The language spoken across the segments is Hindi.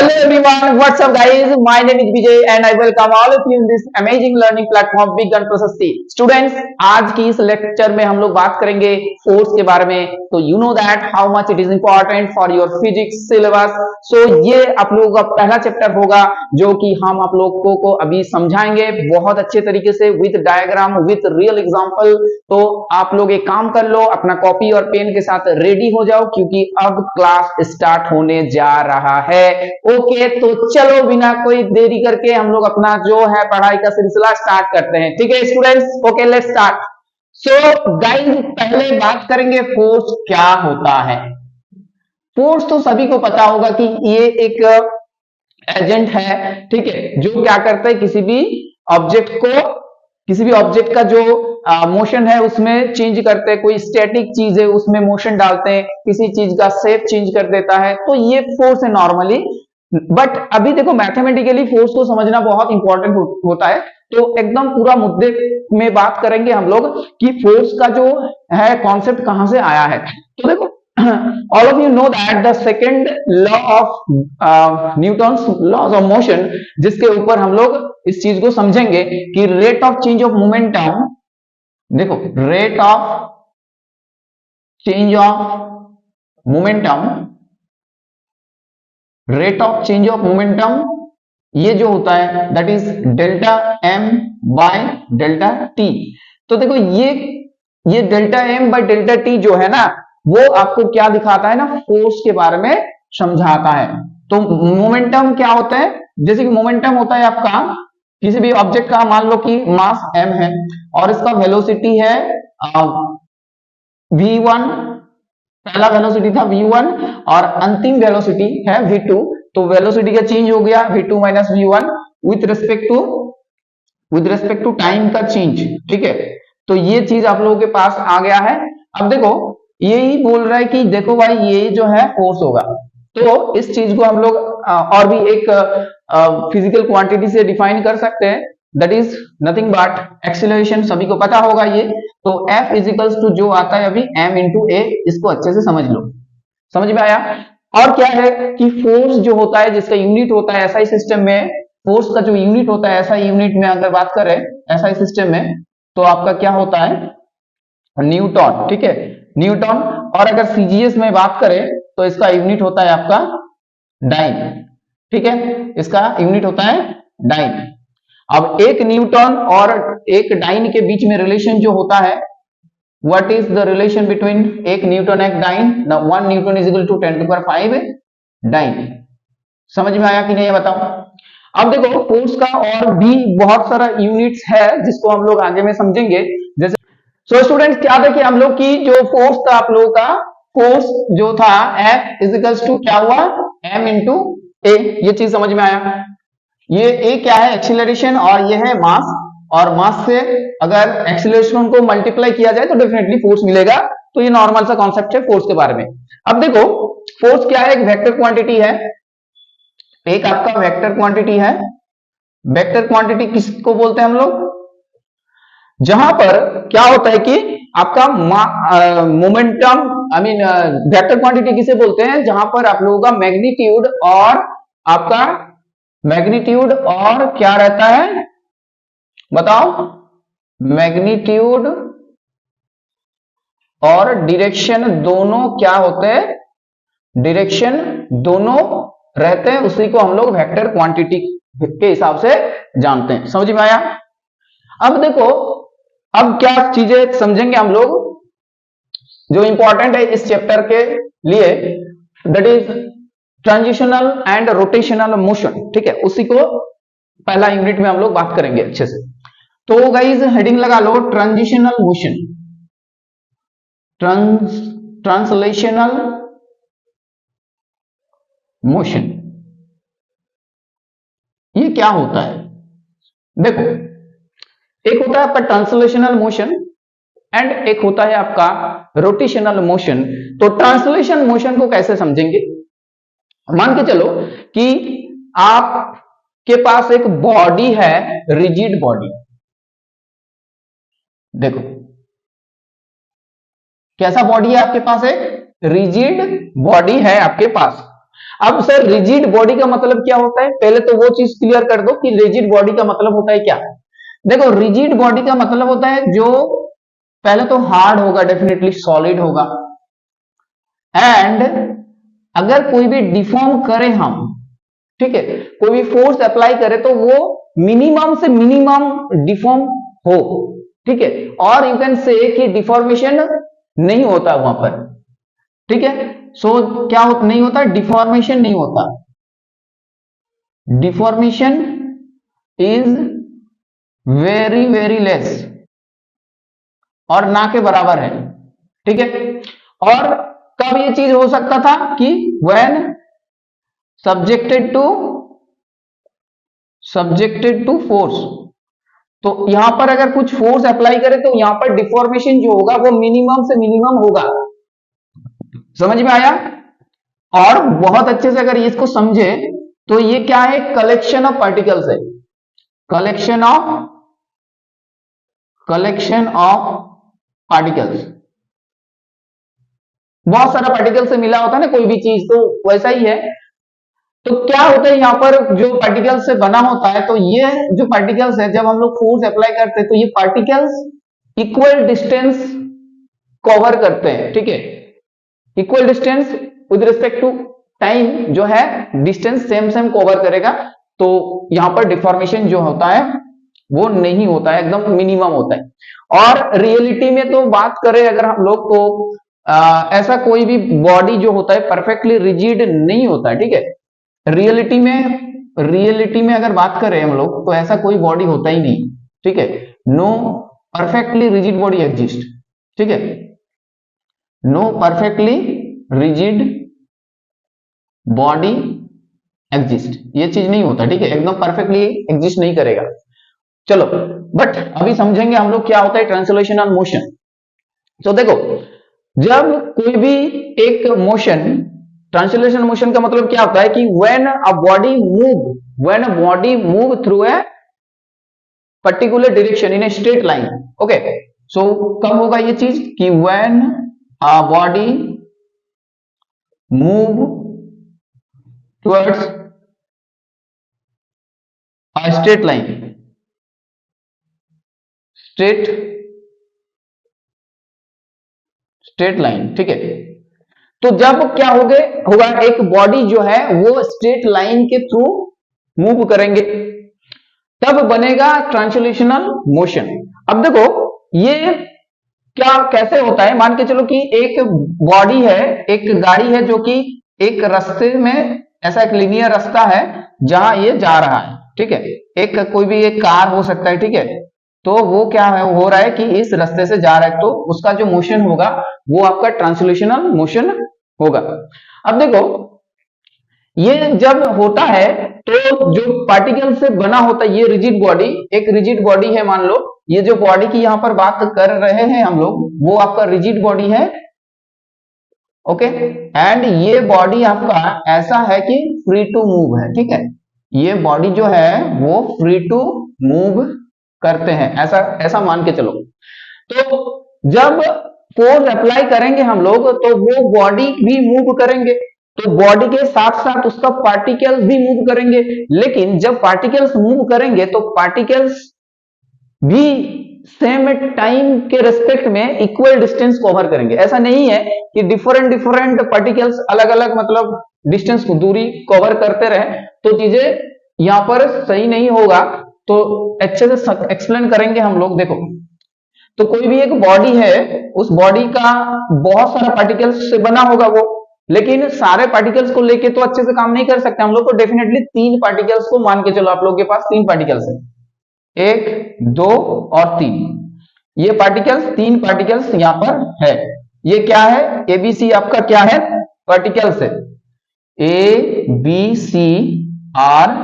Hello everyone, what's up guys? My name is Vijay and I welcome all of you in this amazing learning platform Big Gun Prasasti. Students, आज की इस लेक्चर में हम लोग बात करेंगे फोर्स के बारे में. तो you know that how much it is important for your physics syllabus. So ये आप लोगों का पहला चैप्टर होगा जो कि हम आप लोगों को अभी समझाएंगे बहुत अच्छे तरीके से with diagram with real example. तो आप लोग एक काम कर लो, अपना कॉपी और पेन के साथ रेडी हो जाओ क्योंकि अब क्लास स्टार्ट होने जा रहा है. ओके, तो चलो बिना कोई देरी करके हम लोग अपना जो है पढ़ाई का सिलसिला स्टार्ट करते हैं. ठीक है students, okay let's start. So guys, पहले बात करेंगे फोर्स क्या होता है. फोर्स तो सभी को पता होगा कि ये एक एजेंट है, ठीक है, जो क्या करता है किसी भी ऑब्जेक्ट का जो मोशन है उसमें चेंज करते हैं. कोई स्टैटिक चीज है उसमें मोशन डालते हैं, किसी चीज का शेप चेंज कर देता है, तो ये फोर्स है नॉर्मली. बट अभी देखो मैथमेटिकली फोर्स को समझना बहुत इंपॉर्टेंट होता है. तो एकदम पूरा मुद्दे में बात करेंगे हम लोग कि फोर्स का जो है कॉन्सेप्ट कहां से आया है. तो देखो all of you know that the second law of Newton's laws of motion, जिसके ऊपर हम लोग इस चीज को समझेंगे कि rate of change of momentum, देखो rate of change of momentum ये जो होता है that is delta M by delta T. तो देखो ये delta M by delta T जो है ना वो आपको क्या दिखाता है ना, फोर्स के बारे में समझाता है. तो मोमेंटम क्या होता है, जैसे कि मोमेंटम होता है आपका किसी भी ऑब्जेक्ट का, मान लो कि मास m है और इसका वेलोसिटी है v1. पहला वेलोसिटी था v1 और अंतिम वेलोसिटी है v2. तो वेलोसिटी का चेंज हो गया v2 minus v1 with respect to time का चेंज. ठीक है, तो ये चीज आप लोगों के पास आ गया है. अब देखो यही बोल रहा है कि देखो भाई ये जो है फोर्स होगा. तो इस चीज को हम लोग और भी एक फिजिकल क्वांटिटी से डिफाइन कर सकते हैं, that is nothing but acceleration. सभी को पता होगा ये. तो F इजिकल्स टू जो आता है अभी m इंटू ए, इसको अच्छे से समझ लो. समझ में आया. और क्या है कि फोर्स जो होता है जिसका यूनिट होता है एसआई सिस्टम में, फोर्स का जो यूनिट होता है एसआई यूनिट में अगर बात करें एसआई सिस्टम में तो आपका क्या होता है न्यूटन. ठीक है, न्यूटन. और अगर सीजीएस में बात करें तो इसका यूनिट होता है आपका डाइन. ठीक है, इसका यूनिट होता है डाइन. अब एक न्यूटन और एक डाइन के बीच में रिलेशन जो होता है, what is the relation between एक न्यूटन एक dyne, 1 newton is equal to 10⁵ dyne. समझ में आया कि नहीं बताओ. अब देखो फोर्स का और भी बहुत सारा यूनिट्स है जिसको हम लोग आगे में समझेंगे. जैसे सो स्टूडेंट्स क्या देखिए हम लोग की जो फोर्स था, आप लोगों का फोर्स जो था F इजिकल्स टू क्या हुआ m इंटू ए. ये चीज समझ में आया. ये ए क्या है एक्सीलरेशन और ये है मास. और मास से अगर एक्सीलरेशन को मल्टीप्लाई किया जाए तो डेफिनेटली फोर्स मिलेगा. तो ये नॉर्मल सा कॉन्सेप्ट है फोर्स के बारे में. अब देखो फोर्स क्या है, एक वेक्टर क्वांटिटी है. एक आपका वेक्टर क्वांटिटी है. वेक्टर क्वांटिटी किसको बोलते हैं हम लोग, जहां पर क्या होता है कि आपका मोमेंटम वेक्टर क्वांटिटी किसे बोलते हैं, जहां पर आप लोगों का मैग्नीट्यूड और क्या रहता है बताओ, मैग्नीट्यूड और डायरेक्शन दोनों क्या होते हैं, डायरेक्शन दोनों रहते हैं. उसी को हम लोग वेक्टर क्वांटिटी के हिसाब से जानते हैं. समझ में आया. अब देखो अब क्या चीजें समझेंगे हम लोग जो इंपॉर्टेंट है इस चैप्टर के लिए, that is transitional and rotational motion. ठीक है, उसी को पहला यूनिट में हम लोग बात करेंगे अच्छे से. तो गाइस हेडिंग लगा लो ट्रांजिशनल मोशन, ट्रांसलेशनल मोशन. ये क्या होता है, देखो एक होता है आपका ट्रांसलेशनल मोशन एंड एक होता है आपका रोटेशनल मोशन. तो ट्रांसलेशन मोशन को कैसे समझेंगे, मान के चलो कि आपके पास एक बॉडी है, रिजिड बॉडी. देखो कैसा बॉडी है आपके पास, एक रिजिड बॉडी है आपके पास. अब सर रिजिड बॉडी का मतलब क्या होता है, पहले तो वो चीज क्लियर कर दो कि रिजिड बॉडी का मतलब होता है क्या। देखो रिजिड बॉडी का मतलब होता है जो पहले तो हार्ड होगा, डेफिनेटली सॉलिड होगा, एंड अगर कोई भी डिफॉर्म करे हम, ठीक है, कोई भी फोर्स अप्लाई करे तो वो मिनिमम से मिनिमम डिफॉर्म हो, ठीक है, और यू कैन से कि डिफॉर्मेशन नहीं होता वहां पर, ठीक है। सो क्या नहीं होता, डिफॉर्मेशन नहीं होता, deformation is very very less और ना के बराबर है, ठीक है। और कब ये चीज हो सकता था कि व्हेन सब्जेक्टेड टू फोर्स, तो यहां पर अगर कुछ फोर्स अप्लाई करें तो यहां पर डिफॉर्मेशन जो होगा वो मिनिमम से मिनिमम होगा, समझ में आया। और बहुत अच्छे से अगर इसको समझे तो ये क्या है, कलेक्शन ऑफ पार्टिकल्स है, कलेक्शन ऑफ पार्टिकल्स, बहुत सारा पार्टिकल से मिला होता है ना कोई भी चीज, तो वैसा ही है। तो क्या होता है यहाँ पर जो पार्टिकल से बना होता है, तो ये जो पार्टिकल्स है जब हम लोग फोर्स अप्लाई करते हैं तो ये पार्टिकल्स इक्वल डिस्टेंस कवर करते हैं, ठीक है, equal distance with respect to time जो है डिस्टेंस सेम सेम कवर करेगा, तो यहां पर डिफॉर्मेशन जो होता है वो नहीं होता है, एकदम मिनिमम होता है। और रियलिटी में तो बात करें अगर हम लोग तो ऐसा कोई भी बॉडी जो होता है परफेक्टली रिजिड नहीं होता है, ठीक है। रियलिटी में अगर बात करें हम लोग तो ऐसा कोई बॉडी होता ही नहीं, ठीक है, no perfectly rigid body exist, ठीक है, no perfectly rigid body exist, ये चीज नहीं होता, ठीक है, एकदम परफेक्टली एग्जिस्ट नहीं करेगा। चलो बट अभी समझेंगे हम लोग क्या होता है ट्रांसलेशनल मोशन। तो देखो जब कोई भी एक मोशन, ट्रांसलेशनल मोशन का मतलब क्या होता है कि when a body move through a particular direction in a straight line, okay. So कब होगा ये चीज कि when a body move towards a straight line, straight line, ठीक है। तो जब क्या होगा एक बॉडी जो है वो स्ट्रेट लाइन के थ्रू मूव करेंगे तब बनेगा ट्रांसलेशनल मोशन। अब देखो ये क्या कैसे होता है, मान के चलो कि एक बॉडी है, एक गाड़ी है जो कि एक रास्ते में, ऐसा एक लीनियर रास्ता है जहां ये जा रहा है, ठीक है, एक कोई भी एक कार हो सकता है, ठीक है। तो वो क्या है हो रहा है कि इस रास्ते से जा रहा है तो उसका जो मोशन होगा वो आपका ट्रांसलेशनल मोशन होगा। अब देखो ये जब होता है तो जो पार्टिकल से बना होता है ये रिजिड बॉडी, एक रिजिड बॉडी है, मान लो ये जो बॉडी की यहां पर बात कर रहे हैं हम लोग वो आपका रिजिड बॉडी है, ओके। एंड ये बॉडी आपका ऐसा है कि फ्री टू मूव है, ठीक है, ये बॉडी जो है वो फ्री टू मूव करते हैं, ऐसा मान के चलो। तो जब फोर्स अप्लाई करेंगे हम लोग तो वो बॉडी भी मूव करेंगे, तो बॉडी के साथ साथ उसका पार्टिकल्स भी मूव करेंगे, लेकिन जब पार्टिकल्स मूव करेंगे तो पार्टिकल्स भी सेम टाइम के रेस्पेक्ट में इक्वल डिस्टेंस कवर करेंगे। ऐसा नहीं है कि डिफरेंट पार्टिकल्स अलग अलग मतलब डिस्टेंस को दूरी कवर करते रहे, तो चीजें यहां पर सही नहीं होगा, तो अच्छे से एक्सप्लेन करेंगे हम लोग। देखो तो कोई भी एक बॉडी है, उस बॉडी का बहुत सारा पार्टिकल्स से बना होगा वो, लेकिन सारे पार्टिकल्स को लेके तो अच्छे से काम नहीं कर सकते हम लोग, तो डेफिनेटली 3 पार्टिकल्स को मान के चलो, आप लोग के पास 3 पार्टिकल्स है, 1 2 और 3, ये पार्टिकल्स 3 पार्टिकल्स यहां पर है। ये क्या है, एबीसी आपका क्या है, पार्टिकल्स है, A B C are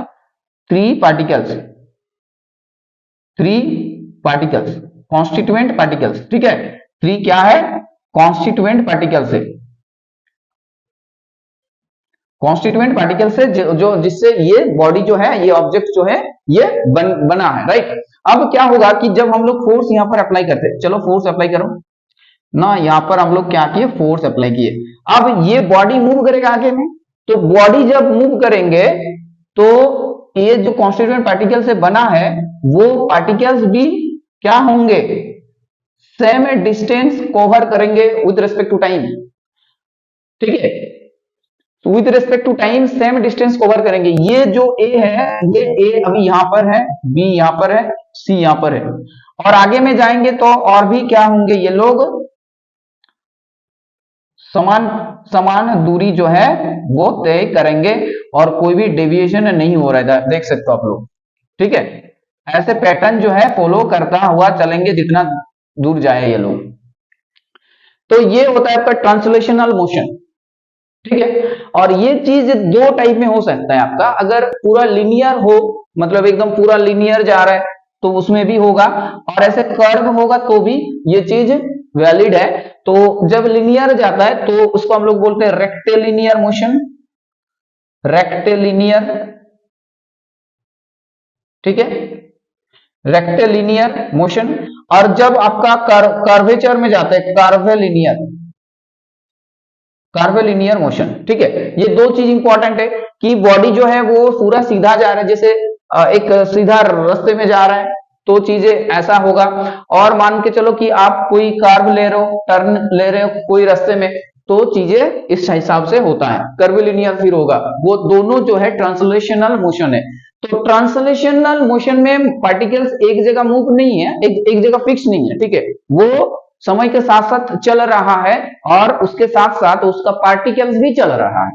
3 particles, 3 particles constituent particles, ठीक है, 3 क्या है, कॉन्स्टिट्यूएंट पार्टिकल्स है, कॉन्स्टिट्यूएंट पार्टिकल से जो जिससे ये बॉडी जो है, ये ऑब्जेक्ट जो है ये बना है, राइट। अब क्या होगा कि जब हम लोग फोर्स यहां पर अप्लाई करते हैं, चलो फोर्स अप्लाई करो ना, यहां पर हम लोग क्या किए, फोर्स अप्लाई किए, अब ये बॉडी मूव करेगा आगे में, तो बॉडी जब मूव करेंगे तो ये जो कॉन्स्टिट्यूएंट पार्टिकल से बना है वो पार्टिकल्स भी क्या होंगे, सेम डिस्टेंस कवर करेंगे विद रिस्पेक्ट टू टाइम। ठीक है, with respect to time same distance cover करेंगे। ये जो ए है, ये ए अभी यहां पर है, बी यहां पर है, सी यहां पर है, और आगे में जाएंगे तो और भी क्या होंगे, ये लोग समान समान दूरी जो है वो तय करेंगे और कोई भी डेविएशन नहीं हो रहा है, देख सकते हो आप लोग। ठीक है, ऐसे पैटर्न जो है फॉलो करता हुआ चलेंगे जितना दूर जाए ये लोग। तो ये होता है आपका ट्रांसलेशनल मोशन। ठीक है, और ये चीज दो टाइप में हो सकता है आपका, अगर पूरा लिनियर हो, मतलब एकदम पूरा लिनियर जा रहा है तो उसमें भी होगा, और ऐसे कर्व होगा तो भी ये चीज वैलिड है। तो जब लिनियर जाता है तो उसको हम लोग बोलते हैं रेक्टेलिनियर मोशन, रेक्टेलिनियर। ठीक है, रेक्टेलिनियर मोशन। और जब आपका कर्वेचर में जाता है, कर्वेलिनियर, कर्वेलिनियर मोशन। ठीक है, ये दो चीज इंपॉर्टेंट है कि बॉडी जो है वो पूरा सीधा जा रहा है, जैसे एक सीधा रास्ते में जा रहा है तो चीजें ऐसा होगा। और मान के चलो कि आप कोई कर्व ले रहे हो, टर्न ले रहे हो कोई रास्ते में, तो चीजें इस हिसाब से होता है, कर्वेलिनियर फिर होगा। वो दोनों जो है ट्रांसलेशनल मोशन है। तो ट्रांसलेशनल मोशन में पार्टिकल्स एक जगह मूव नहीं है, एक जगह फिक्स नहीं है। ठीक है, वो समय के साथ साथ चल रहा है और उसके साथ साथ उसका पार्टिकल्स भी चल रहा है।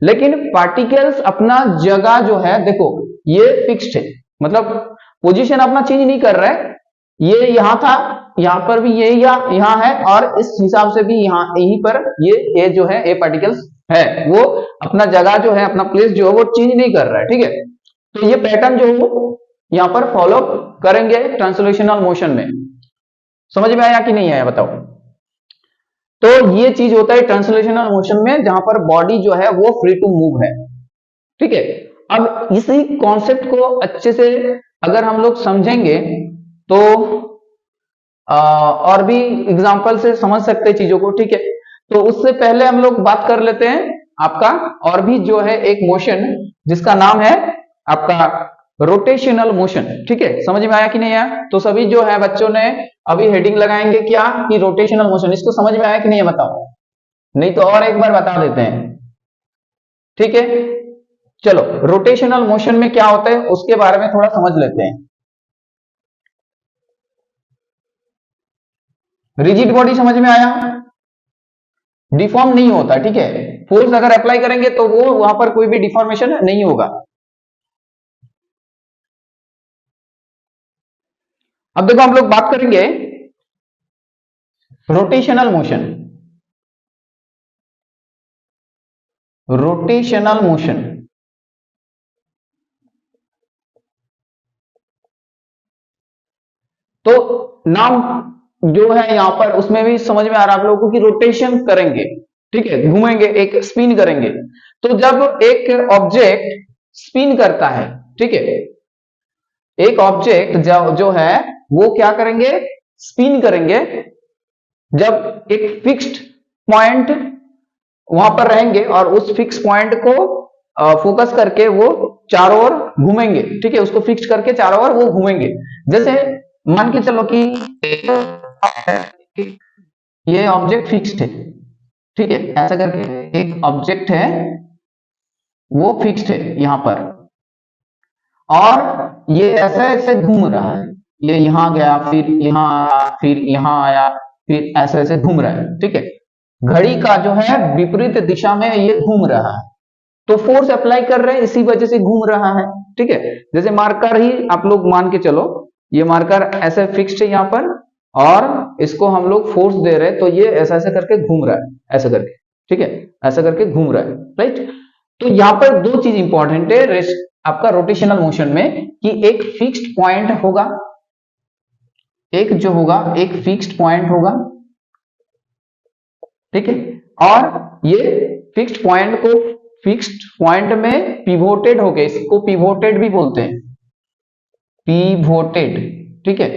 लेकिन पार्टिकल्स अपना जगह जो है, देखो ये फिक्स्ड है, मतलब पोजीशन अपना चेंज नहीं कर रहा है। ये यहां था, यहां पर भी ये यहां है, और इस हिसाब से भी यहां यहीं पर ये जो है ए पार्टिकल्स है, वो अपना जगह जो है, अपना प्लेस जो है वो चेंज नहीं कर रहा है। ठीक है, तो ये पैटर्न जो है यहां पर फॉलो करेंगे ट्रांसलेशनल मोशन में। समझ में आया कि नहीं आया बताओ। तो ये चीज होता है ट्रांसलेशनल मोशन में, जहां पर बॉडी जो है वो फ्री टू मूव है। ठीक है, अब इसी कॉन्सेप्ट को अच्छे से अगर हम लोग समझेंगे तो और भी एग्जांपल से समझ सकते हैं चीजों को। ठीक है, तो उससे पहले हम लोग बात कर लेते हैं आपका और भी जो है एक मोशन जिसका नाम है आपका रोटेशनल मोशन। ठीक है, समझ में आया कि नहीं आया। तो सभी जो है बच्चों ने अभी हेडिंग लगाएंगे क्या कि रोटेशनल मोशन, इसको समझ में आया कि नहीं है बताओ, नहीं तो और एक बार बता देते हैं। ठीक है, चलो रोटेशनल मोशन में क्या होता है उसके बारे में थोड़ा समझ लेते हैं। रिजिड बॉडी समझ में आया, डिफॉर्म नहीं होता। ठीक है, फोर्स अगर अप्लाई करेंगे तो वो वहां पर कोई भी डिफॉर्मेशन नहीं होगा। अब देखो हम लोग बात करेंगे रोटेशनल मोशन। रोटेशनल मोशन तो नाम जो है यहां पर उसमें भी समझ में आ रहा है आप लोगों को कि रोटेशन करेंगे। ठीक है, घूमेंगे, एक स्पिन करेंगे। तो जब एक ऑब्जेक्ट स्पिन करता है, ठीक है, एक ऑब्जेक्ट जो है वो क्या करेंगे, स्पिन करेंगे। जब एक फिक्स्ड पॉइंट वहां पर रहेंगे और उस फिक्स पॉइंट को फोकस करके वो चारों ओर घूमेंगे। ठीक है, उसको फिक्स करके चारों ओर वो घूमेंगे। जैसे मान के चलो कि ये ऑब्जेक्ट फिक्स्ड है। ठीक है, ऐसा करके एक ऑब्जेक्ट है वो फिक्स्ड है यहां पर, और ये ऐसे ऐसे घूम रहा है। ये यहां गया, फिर यहां आया, फिर यहां आया, फिर ऐसे ऐसे घूम रहा है। ठीक है, घड़ी का जो है विपरीत दिशा में ये घूम रहा है, तो फोर्स अप्लाई कर रहे हैं इसी वजह से घूम रहा है। ठीक है, जैसे मार्कर ही आप लोग मान के चलो, ये मार्कर ऐसे फिक्स्ड है यहां पर, और इसको हम लोग फोर्स दे रहे हैं तो ये ऐसा ऐसा करके घूम रहा है, ऐसा करके। ठीक है, ऐसा करके घूम रहा है, राइट। तो यहां पर दो चीज इंपॉर्टेंट है आपका रोटेशनल मोशन में, कि एक फिक्स्ड पॉइंट होगा, एक जो होगा एक फिक्स्ड पॉइंट होगा। ठीक है, और ये फिक्स्ड पॉइंट को फिक्स्ड पॉइंट में पिवोटेड हो गए, इसको पिवोटेड भी बोलते हैं, पिवोटेड। ठीक है,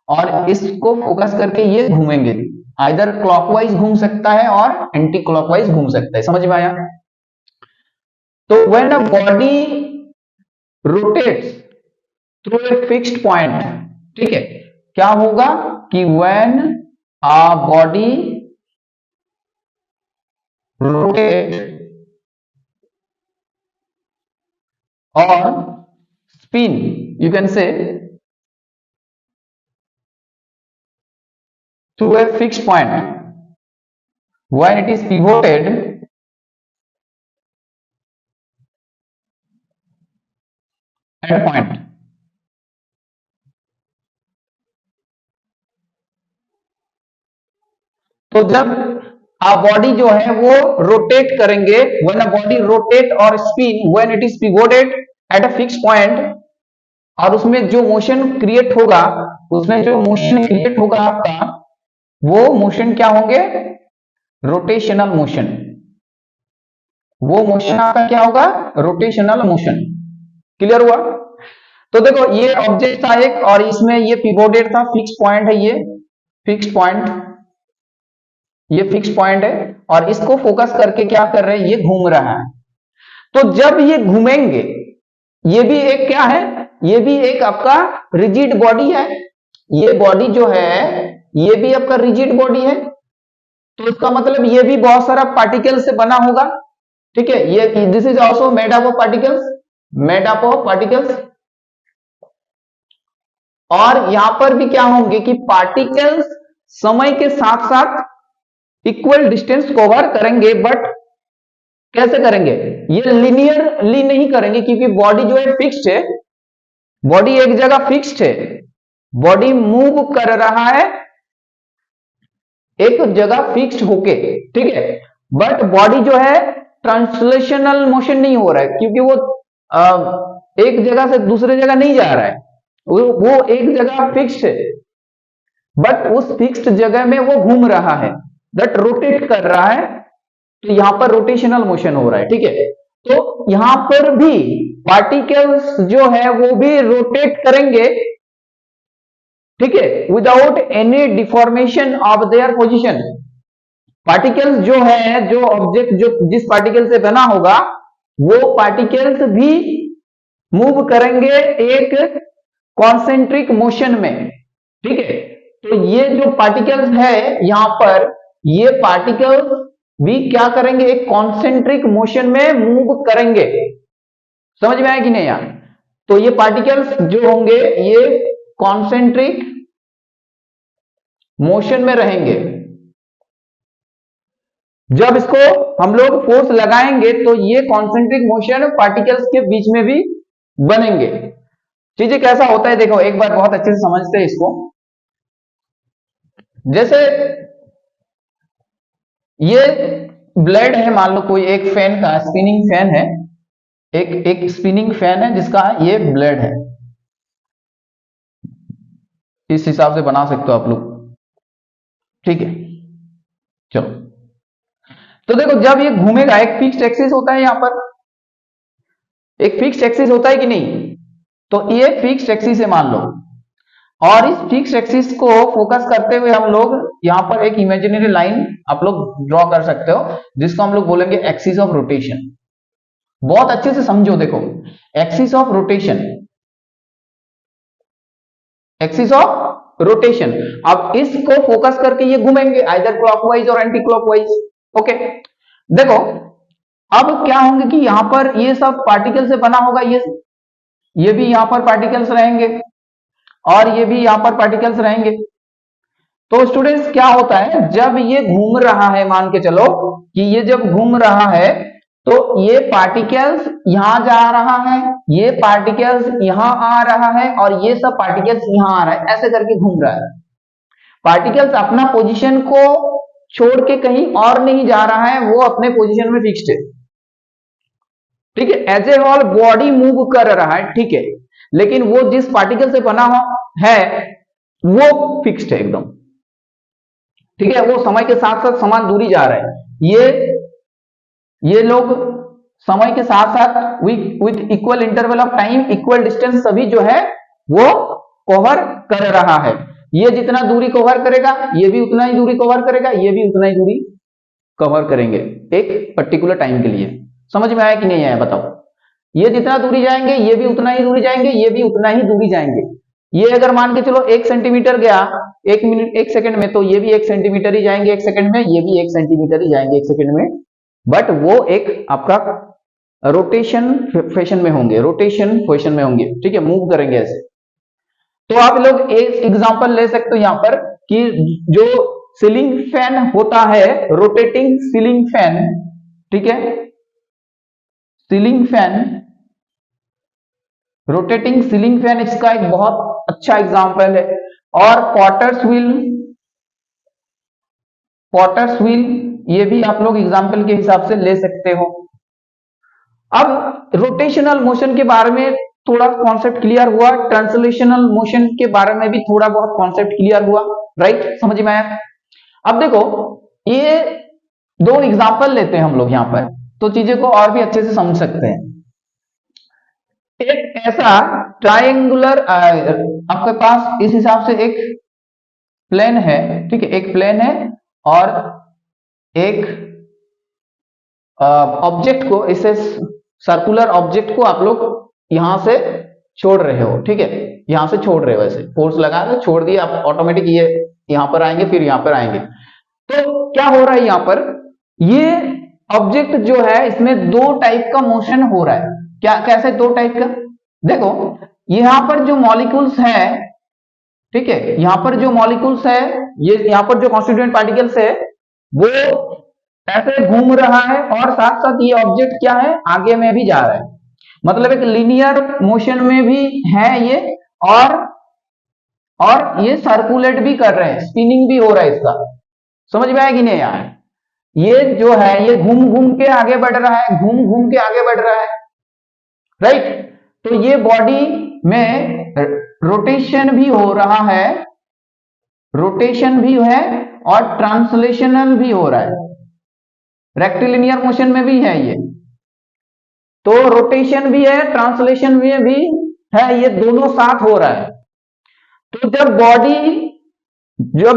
और इसको फोकस करके ये घूमेंगे, आइदर क्लॉकवाइज घूम सकता है और एंटी क्लॉकवाइज घूम सकता है। समझ में आया। तो when a body rotates through a fixed point, ठीक है, क्या होगा कि when a body rotate or spin, you can say, through a fixed point when it is pivoted at a point. तो जब आ बॉडी जो है वो रोटेट करेंगे, व्हेन अ बॉडी रोटेट और spin when it is pivoted at a fix point, और उसमें जो मोशन क्रिएट होगा, उसमें जो मोशन क्रिएट होगा आपका, वो मोशन क्या होंगे, रोटेशनल मोशन। वो मोशन आपका क्या होगा, रोटेशनल मोशन। क्लियर हुआ? तो देखो ये ऑब्जेक्ट था एक, और इसमें ये पिवोटेड था, फिक्स पॉइंट है, ये फिक्स पॉइंट, ये फिक्स पॉइंट है, और इसको फोकस करके क्या कर रहे हैं, ये घूम रहा है। तो जब ये घूमेंगे, ये भी एक क्या है, ये भी एक आपका रिजिड बॉडी है, ये बॉडी जो है ये भी आपका रिजिड बॉडी है, तो इसका मतलब ये भी बहुत सारा पार्टिकल से बना होगा, ठीक है। ये this is also made up of particles, made up of particles. और यहां पर भी क्या होंगे कि पार्टिकल्स समय के साथ साथ इक्वल डिस्टेंस कवर करेंगे, बट कैसे करेंगे, ये लिनियरली नहीं करेंगे, क्योंकि बॉडी जो है फिक्स्ड है, बॉडी एक जगह फिक्स्ड है, बॉडी मूव कर रहा है एक जगह फिक्स्ड होके, ठीक है। बट बॉडी जो है ट्रांसलेशनल मोशन नहीं हो रहा है, क्योंकि वो एक जगह से दूसरे जगह नहीं जा रहा है, वो एक जगह फिक्स्ड है, बट उस फिक्स्ड जगह में वो घूम रहा है, दैट रोटेट कर रहा है, तो यहां पर रोटेशनल मोशन हो रहा है, ठीक है। तो यहां पर भी पार्टिकल्स जो है वो भी रोटेट करेंगे, ठीक है, without any deformation of their position. Particles जो है, जो ऑब्जेक्ट जो जिस पार्टिकल से बना होगा, वो पार्टिकल्स भी मूव करेंगे एक कॉन्सेंट्रिक मोशन में, ठीक है। तो ये जो पार्टिकल्स है यहां पर, ये पार्टिकल्स भी क्या करेंगे, एक कॉन्सेंट्रिक मोशन में मूव करेंगे। समझ में आया कि नहीं यार? तो ये पार्टिकल्स जो होंगे ये कॉन्सेंट्रिक मोशन में रहेंगे। जब इसको हम लोग फोर्स लगाएंगे तो ये कॉन्सेंट्रिक मोशन पार्टिकल्स के बीच में भी बनेंगे। चीजें कैसा होता है देखो, एक बार बहुत अच्छे से समझते हैं इसको। जैसे ये ब्लेड है, मान लो कोई एक फैन का स्पिनिंग फैन है, एक स्पिनिंग फैन है जिसका ये ब्लेड है, इस हिसाब से बना सकते हो आप लोग, ठीक है। चलो, तो देखो जब ये घूमेगा, एक फिक्स्ड एक्सिस होता है, यहां पर एक फिक्स्ड एक्सिस होता है कि नहीं, तो ये फिक्स्ड एक्सिस है मान लो, और इस फिक्स्ड एक्सिस को फोकस करते हुए हम लोग यहां पर एक इमेजिनरी लाइन आप लोग ड्रॉ कर सकते हो, जिसको हम लोग बोलेंगे एक्सिस ऑफ रोटेशन। बहुत अच्छे से समझो, देखो axis of rotation, axis of rotation. अब इसको फोकस करके ये घूमेंगे आइदर क्लॉकवाइज और एंटी क्लॉकवाइज, ओके। देखो अब क्या होंगे कि यहां पर ये सब पार्टिकल से बना होगा, ये भी यहां पर पार्टिकल्स रहेंगे, और ये भी यहां पर पार्टिकल्स रहेंगे। तो स्टूडेंट्स क्या होता है, जब ये घूम रहा है, मान के चलो कि ये जब घूम रहा है, तो ये पार्टिकल्स यहां जा रहा है, ये पार्टिकल्स यहां आ रहा है, और ये सब पार्टिकल्स यहां आ रहा है, ऐसे करके घूम रहा है। पार्टिकल्स अपना पोजीशन को छोड़ के कहीं और नहीं जा रहा है, वो अपने पोजीशन में फिक्स्ड है, ठीक है। As a whole body move कर रहा है, ठीक है, लेकिन वो जिस पार्टिकल से बना है वो फिक्स्ड है एकदम, ठीक है। वो समय के साथ साथ समान दूरी जा रहा है, ये लोग समय के साथ साथ with equal interval of time, equal distance सभी जो है वो कवर कर रहा है। ये जितना दूरी कवर करेगा, ये भी उतना ही दूरी कवर करेगा, ये भी उतना ही दूरी कवर करेंगे एक पर्टिकुलर टाइम के लिए। समझ में आया कि नहीं आया बताओ। ये जितना दूरी जाएंगे ये भी उतना ही दूरी जाएंगे, ये भी उतना ही दूरी जाएंगे। ये अगर मान के चलो 1 सेंटीमीटर गया 1 मिनट 1 सेकंड में, तो ये भी 1 सेंटीमीटर ही जाएंगे 1 सेकंड में, ये भी 1 सेंटीमीटर ही जाएंगे 1 सेकंड में, बट वो एक आपका रोटेशन फैशन में होंगे, रोटेशन फैशन में होंगे, ठीक है, मूव करेंगे ऐसे। तो आप लोग एक एग्जांपल ले सकते हो यहां पर कि जो सीलिंग फैन होता है, रोटेटिंग सीलिंग फैन, ठीक है, ceiling fan, rotating ceiling fan इसका एक बहुत अच्छा एग्जांपल है। और पॉटर्स व्हील ये भी आप लोग एग्जांपल के हिसाब से ले सकते हो। अब रोटेशनल मोशन के बारे में थोड़ा कॉन्सेप्ट क्लियर हुआ, ट्रांसलेशनल मोशन के बारे में भी थोड़ा बहुत कॉन्सेप्ट क्लियर हुआ, राइट, समझ में आया। अब देखो ये 2 एग्जांपल लेते हैं हम लोग यहां पर, तो चीजें को और भी अच्छे से समझ सकते हैं। एक ऐसा ट्रायंगुलर आपके पास इस हिसाब से एक प्लेन है, ठीक है, एक प्लेन है और एक ऑब्जेक्ट को, इसे सर्कुलर ऑब्जेक्ट को आप लोग यहां से छोड़ रहे हो, ठीक है, यहां से छोड़ रहे हो, ऐसे फोर्स लगा के छोड़ दिया, आप ऑटोमेटिक ये यहां पर आएंगे फिर यहां पर आएंगे। तो क्या हो रहा है यहां पर, ये ऑब्जेक्ट जो है इसमें 2 टाइप का मोशन हो रहा है। क्या कैसे 2 टाइप का, देखो यहां पर जो मॉलिक्यूल्स है, ठीक है, यहां पर जो मॉलिक्यूल्स है, ये यहां पर जो कॉन्स्टिट्यूएंट पार्टिकल्स है वो ऐसे घूम रहा है और साथ साथ ये ऑब्जेक्ट क्या है आगे में भी जा रहा है, मतलब एक लीनियर मोशन में भी है ये, और ये सर्कुलेट भी कर रहे हैं, स्पिनिंग भी हो रहा है इसका, समझ में आया कि नहीं यार। ये जो है ये घूम घूम के आगे बढ़ रहा है, घूम घूम के आगे बढ़ रहा है, राइट। तो ये बॉडी में रोटेशन भी हो रहा है, रोटेशन भी है और ट्रांसलेशनल भी हो रहा है, रेक्टिलिनियर मोशन में भी है ये, तो रोटेशन भी है ट्रांसलेशन में भी है, ये दोनों साथ हो रहा है। तो जब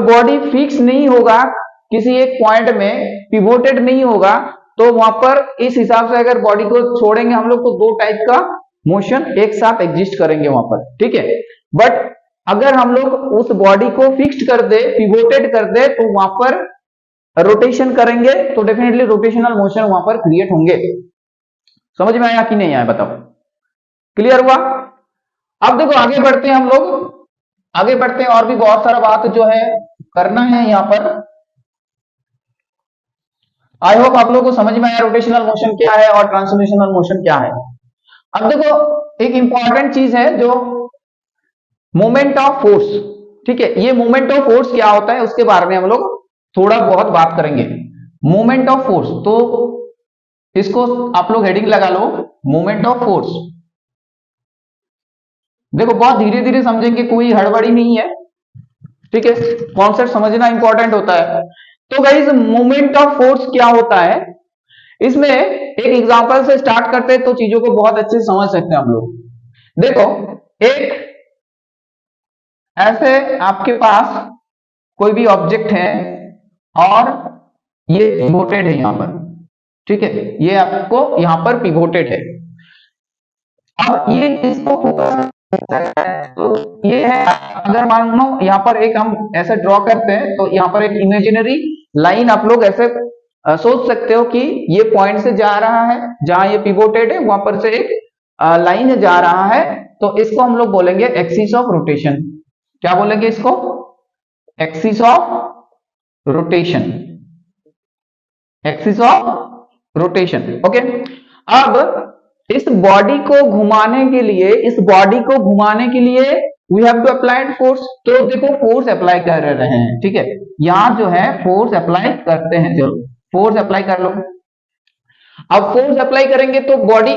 बॉडी फिक्स नहीं होगा किसी एक पॉइंट में, पिवोटेड नहीं होगा, तो वहां पर इस हिसाब से अगर बॉडी को छोड़ेंगे हम लोग तो 2 टाइप का मोशन एक साथ एग्जिस्ट करेंगे वहां पर, ठीक है। बट अगर हम लोग उस बॉडी को फिक्स्ड कर दे, पिवोटेड कर दे, तो वहां पर रोटेशन करेंगे तो डेफिनेटली रोटेशनल मोशन वहां पर क्रिएट होंगे। समझ में आया कि नहीं आया बताओ, क्लियर हुआ। अब देखो आगे बढ़ते हैं हम लोग, आगे बढ़ते हैं, और भी बहुत सारा बात जो है करना है यहां पर। आई होप आप लोगों को समझ में आया रोटेशनल मोशन क्या है और ट्रांसलेशनल मोशन क्या है। अब देखो एक इंपॉर्टेंट चीज है जो मोमेंट ऑफ फोर्स, ठीक है, ये मोमेंट ऑफ फोर्स क्या होता है उसके बारे में हम लोग थोड़ा बहुत बात करेंगे। मोमेंट ऑफ फोर्स, तो इसको आप लोग हेडिंग लगा लो, मोमेंट ऑफ फोर्स। देखो बहुत धीरे धीरे समझेंगे, कोई हड़बड़ी नहीं है, ठीक है, कॉन्सेप्ट समझना इंपॉर्टेंट होता है। तो गाइस मोमेंट ऑफ फोर्स क्या होता है, इसमें एक एग्जांपल से स्टार्ट करते हैं तो चीजों को बहुत अच्छे से समझ सकते हैं हम लोग। देखो एक ऐसे आपके पास कोई भी ऑब्जेक्ट है और ये पिवोटेड है यहां पर, ठीक है, ये आपको यहां पर पिवोटेड है। अब ये इसको तो ये है, अगर मान लो यहाँ पर एक हम ऐसे ड्रॉ करते हैं तो यहाँ पर एक इमेजिनरी लाइन आप लोग ऐसे सोच सकते हो कि ये पॉइंट से जा रहा है, जहां ये पिवोटेड है वहां पर से एक लाइन जा रहा है, तो इसको हम लोग बोलेंगे एक्सिस ऑफ रोटेशन। क्या बोलेंगे इसको, axis of rotation, axis of rotation, okay. अब इस बॉडी को घुमाने के लिए, इस बॉडी को घुमाने के लिए we have to apply force. तो देखो फोर्स अप्लाई कर रहे हैं, ठीक है, यहां जो है फोर्स अप्लाई करते हैं, चलो फोर्स अप्लाई कर लो। अब फोर्स अप्लाई करेंगे तो बॉडी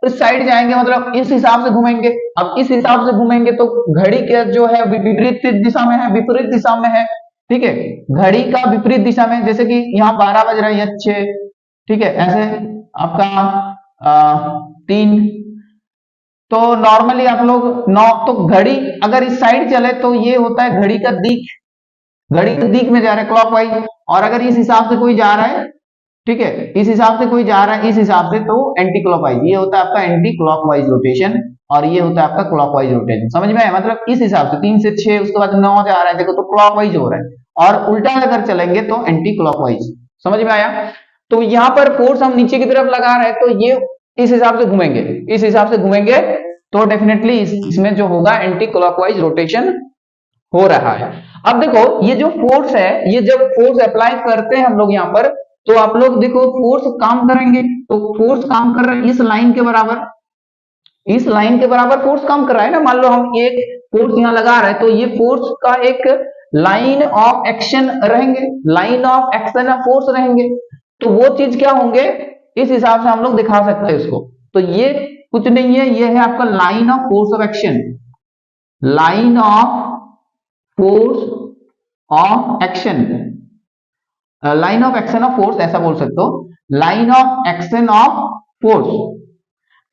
इस साइड जाएंगे, मतलब इस हिसाब से घूमेंगे। अब इस हिसाब से घूमेंगे तो घड़ी के जो है विपरीत दिशा में है, विपरीत दिशा में है, ठीक है, घड़ी का विपरीत दिशा में, जैसे कि यहाँ 12 बज रही है 6, ठीक है, ऐसे आपका 3, तो नॉर्मली आप लोग तो घड़ी अगर इस साइड चले तो ये होता है घड़ी का दिक, घड़ी के दिक में जा रहा है क्लॉकवाइज, और अगर इस हिसाब से कोई जा रहा है ठीक है, इस हिसाब से कोई जा रहा है, इस हिसाब से, तो एंटी क्लॉकवाइज, ये होता है आपका एंटी क्लॉकवाइज रोटेशन, और ये होता है आपका क्लॉकवाइज रोटेशन। समझ में आया? मतलब इस हिसाब से 3 से 6, उसके बाद 9 जा रहा है, देखो तो क्लॉकवाइज हो रहा है, और उल्टा अगर चलेंगे तो एंटी क्लॉकवाइज। समझ में आया? तो यहाँ पर फोर्स हम नीचे की तरफ लगा रहे हैं, तो ये इस हिसाब से घूमेंगे, इस हिसाब से घूमेंगे, तो डेफिनेटली इसमें जो होगा एंटी क्लॉकवाइज रोटेशन हो रहा है। अब देखो ये जो फोर्स है, ये जब फोर्स अप्लाई करते हैं हम लोग यहाँ पर, तो आप लोग देखो फोर्स काम करेंगे, तो फोर्स काम कर रहे हैं इस लाइन के बराबर, इस लाइन के बराबर फोर्स काम कर रहा है ना। मान लो हम एक फोर्स यहाँ लगा रहे हैं, तो ये फोर्स का एक लाइन ऑफ एक्शन रहेंगे, line of action of force रहेंगे, तो वो चीज क्या होंगे, इस हिसाब से हम लोग दिखा सकते हैं इसको। तो ये कुछ नहीं है, ये है आपका line of force of action, line of force of action, line of action of force ऐसा बोल सकते हो, line of action of force.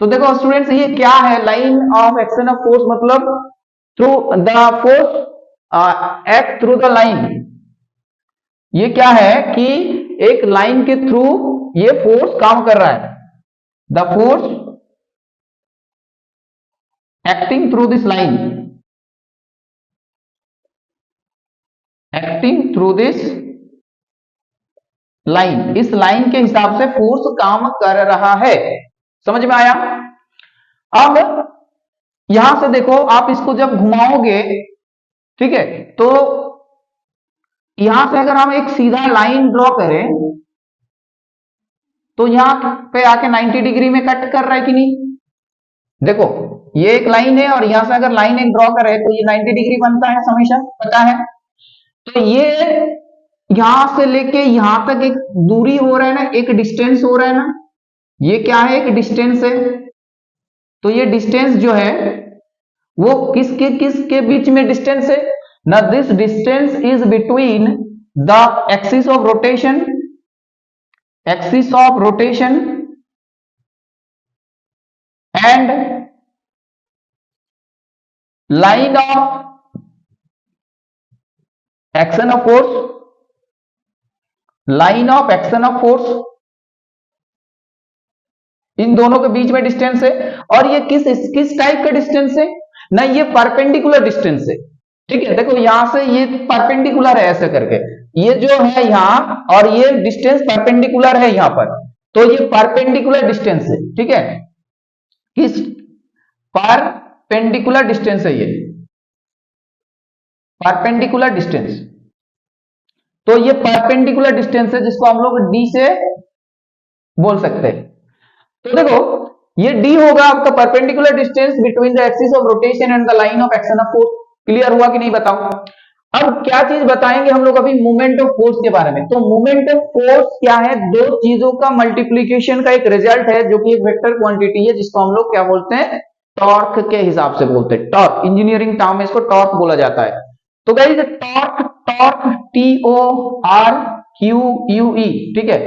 तो देखो स्टूडेंट्स ये क्या है, line of action of force मतलब through the force act through the line. ये क्या है कि एक लाइन के थ्रू ये फोर्स काम कर रहा है, the force acting through this line, acting through this line, इस लाइन के हिसाब से फोर्स काम कर रहा है। समझ में आया? अब यहां से देखो आप इसको जब घुमाओगे, ठीक है, तो यहां से अगर हम एक सीधा लाइन ड्रॉ करें, तो यहां पे आके 90 डिग्री में कट कर रहा है कि नहीं? देखो ये एक लाइन है, और यहां से अगर लाइन एक ड्रॉ करें तो ये 90 डिग्री बनता है, हमेशा पता है। तो ये यहां से लेके यहां तक एक दूरी हो रहा है ना, एक डिस्टेंस हो रहा है ना, ये क्या है, एक डिस्टेंस है। तो ये डिस्टेंस जो है वो किसके बीच में डिस्टेंस है ना, this distance is between the axis of rotation, axis of rotation and line of action of force, line of action of force, इन दोनों के बीच में डिस्टेंस है। और ये किस टाइप का डिस्टेंस है ना, ये परपेंडिकुलर डिस्टेंस है। ठीक है, देखो यहां से ये परपेंडिकुलर है ऐसे करके, ये जो है यहां, और ये डिस्टेंस परपेंडिकुलर है यहां पर, तो ये परपेंडिकुलर डिस्टेंस है। ठीक है, किस परपेंडिकुलर डिस्टेंस है, ये परपेंडिकुलर डिस्टेंस। तो ये परपेंडिकुलर डिस्टेंस है जिसको हम लोग डी से बोल सकते हैं। तो देखो ये डी होगा आपका perpendicular distance between the axis of rotation and the line of action of force. Clear हुआ कि नहीं बताओ? अब क्या चीज बताएंगे हम लोग अभी, मूवमेंट ऑफ फोर्स के बारे में। तो मूवमेंट ऑफ फोर्स क्या है, दो चीजों का मल्टीप्लीकेशन का एक रिजल्ट है, जो कि एक वेक्टर क्वांटिटी है, जिसको हम लोग क्या बोलते हैं, टॉर्क के हिसाब से बोलते हैं। टॉर्क, इंजीनियरिंग टर्म में इसको टॉर्क बोला जाता है। तो गाइस टॉर्क, टॉर्क TORQUE, ठीक है,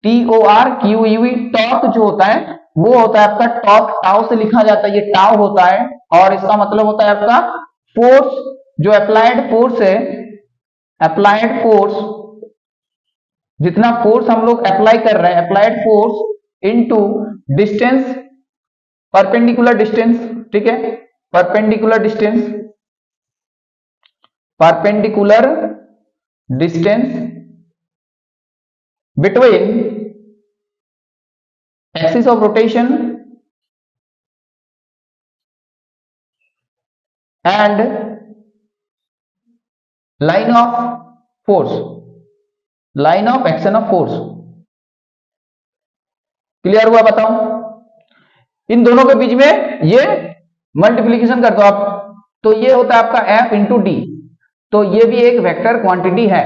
TORQUE, टॉर्क जो होता है वो होता है आपका टॉर्क, टाउ से लिखा जाता है, ये टाउ होता है, और इसका मतलब होता है आपका फोर्स, जो अप्लाइड फोर्स है, अप्लाइड फोर्स, जितना फोर्स हम लोग अप्लाई कर रहे हैं, applied force into distance, perpendicular distance. ठीक है, perpendicular distance, perpendicular distance between axis of rotation and line of force, line of action of force. Clear हुआ बताओ? इन दोनों के बीच में ये मल्टीप्लीकेशन कर दो आप, तो ये होता है आपका F इंटू डी। तो ये भी एक वेक्टर क्वांटिटी है।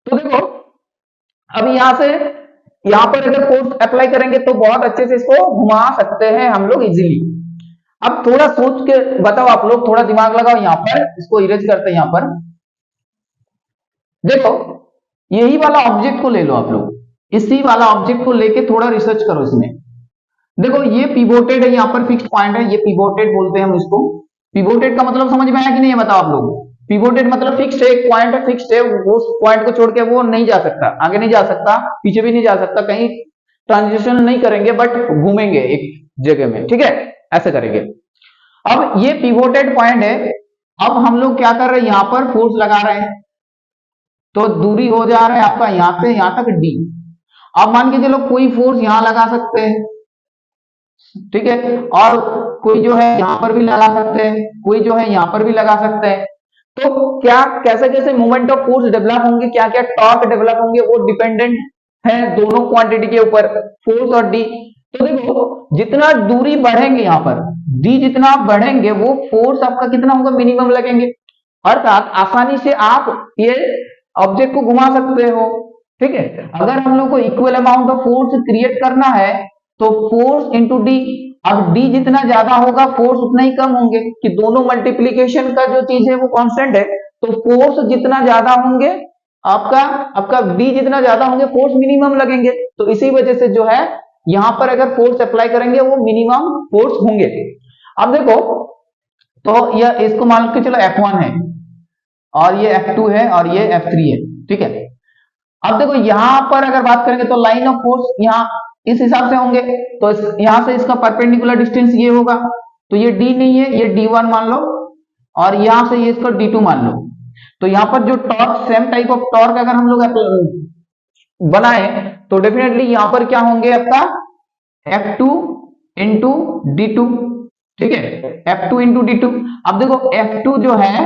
तो देखो अभी यहां से यहां पर अगर फोर्स अप्लाई करेंगे तो बहुत अच्छे से इसको घुमा सकते हैं हम लोग इजीली। अब थोड़ा सोच के बताओ आप लोग, थोड़ा दिमाग लगाओ, यहां पर इसको इरेज करते हैं। यहां पर देखो यही वाला ऑब्जेक्ट को ले लो आप लोग, इसी वाला ऑब्जेक्ट को लेके थोड़ा रिसर्च करो इसमें। देखो ये पिवोटेड है, यहां पर फिक्स पॉइंट है, ये पिवोटेड बोलते हैं हम इसको। पिवोटेड का मतलब समझ में आया कि नहीं, बताओ आप लोग? पिवोटेड मतलब फिक्स्ड है, एक पॉइंट है, फिक्स्ड है, उस पॉइंट को छोड़ के वो नहीं जा सकता, आगे नहीं जा सकता, पीछे भी नहीं जा सकता, कहीं ट्रांजिशन नहीं करेंगे, बट घूमेंगे एक जगह में, ठीक है, ऐसे करेंगे। अब ये पिवोटेड पॉइंट है, अब हम लोग क्या कर रहे हैं, यहां पर फोर्स लगा रहे हैं, तो दूरी हो जा रहा है आपका यहां से यहां तक डी। अब मान के चलो कोई फोर्स यहां लगा सकते हैं, ठीक है, और कोई जो है यहां पर भी लगा सकते हैं, कोई जो है यहां पर भी लगा सकते हैं। तो क्या कैसे कैसे मूवमेंट ऑफ फोर्स डेवलप होंगे, क्या क्या टॉर्क डेवलप होंगे, वो डिपेंडेंट है दोनों क्वांटिटी के ऊपर, फोर्स और डी। तो देखो जितना दूरी बढ़ेंगे यहां पर डी जितना आप बढ़ेंगे वो फोर्स आपका कितना होगा, मिनिमम लगेंगे, अर्थात आसानी से आप ये ऑब्जेक्ट को घुमा सकते हो, ठीक है। अगर हम लोग को equal amount of force create करना है तो फोर्स इंटू डी, अब डी जितना ज्यादा होगा फोर्स उतना ही कम होंगे, कि दोनों मल्टीप्लीकेशन का जो चीज है वो कांस्टेंट है, तो फोर्स जितना ज्यादा होंगे आपका आपका डी जितना ज्यादा होंगे फोर्स मिनिमम लगेंगे। तो इसी वजह से जो है यहां पर अगर फोर्स अप्लाई करेंगे वो मिनिमम फोर्स होंगे। अब देखो तो यह इसको मान के चलो F1 है और ये F2 है और ये F3 है, ठीक है। अब देखो यहां पर अगर बात करेंगे तो लाइन ऑफ फोर्स यहां इस हिसाब से होंगे, तो यहां से इसका परपेंडिकुलर डिस्टेंस ये होगा, तो ये D नहीं है, ये D1 मान लो, और यहां से ये इसका D2 मान लो। तो यहां पर जो torque, same type of torque अगर हम लोग बनाए तो डेफिनेटली यहां पर क्या होंगे आपका F2 इंटू D2, ठीक है, F2 इंटू D2। अब देखो F2 जो है